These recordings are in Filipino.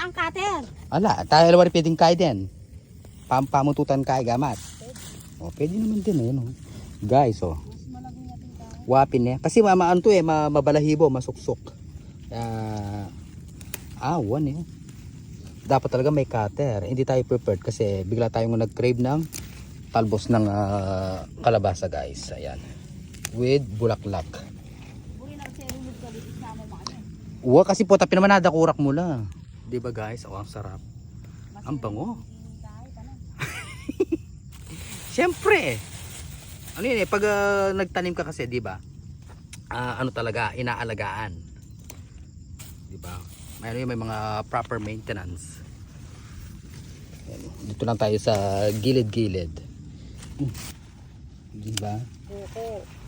ang cutter. Ala, tayo naman pwedeng kaya din. Pamututan kaya gamat. O, pwede naman din eh. No? Guys, oh. Wapin eh. Kasi mamaan to eh, mabalahibo, masuksok. Awan eh. Dapat talaga may cutter. Hindi tayo prepared kasi bigla tayong nag-crave ng talbos ng kalabasa guys. Ayan. With bulaklak. Uwa kasi po tapi naman nadakurak mula. Diba guys? Oh, ang sarap. Ang bango. Siyempre. Ano yun eh, pag nagtanim ka kasi, di ba? Ano talaga, inaalagaan. Di ba? May mga proper maintenance. Ayan, dito lang tayo sa gilid-gilid. Di ba?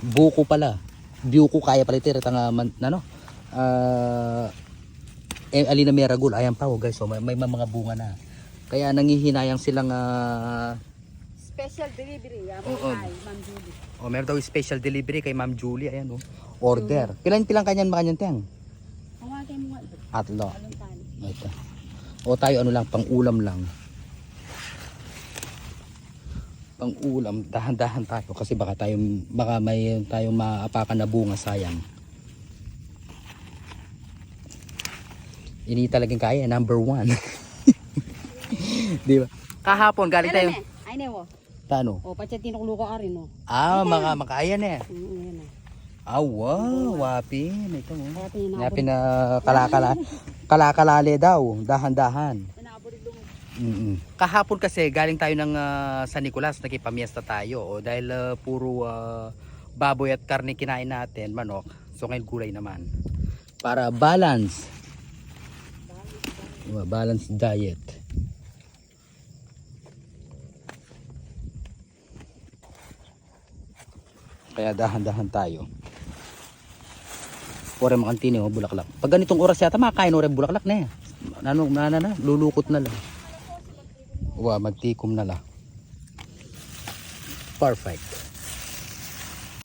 Buko pala. Buko kaya pala ito. Ano? Alina Meragul. Ayan pa, oh, guys. So, may mga bunga na. Kaya nangihinayang silang Special delivery. Kay Ma'am Julie. Oh, meron daw special delivery kay Ma'am Julie. Ayan, oh. Order. Pilan kanyan makanyang tiyang? Tawagin mo nga. Atlo. Ito. O tayo ano lang, pang-ulam lang. Pang-ulam, dahan-dahan tayo kasi baka may tayong maapakan na bunga, sayang. Ini talagang kaya, number 1. Di ba? Kahapon galing tayo. Ay ne mo. Paano? O patya tinuklo ko arin no. Makaya na eh. Wow, wapin. Ito mo. Wapin na kalakalali daw, dahan-dahan. Kahapon kasi galing tayo ng San Nicolas, nagipamiesta tayo. O, dahil puro baboy at karne kinain natin, manok. So ngayon gulay naman. Para balance. Balance diet. Kaya dahan-dahan tayo. Pore makantini o bulaklak. Pag ganitong oras yata makakain ore bulaklak na eh. Lulukot na lang. Magtikom na lang. Perfect.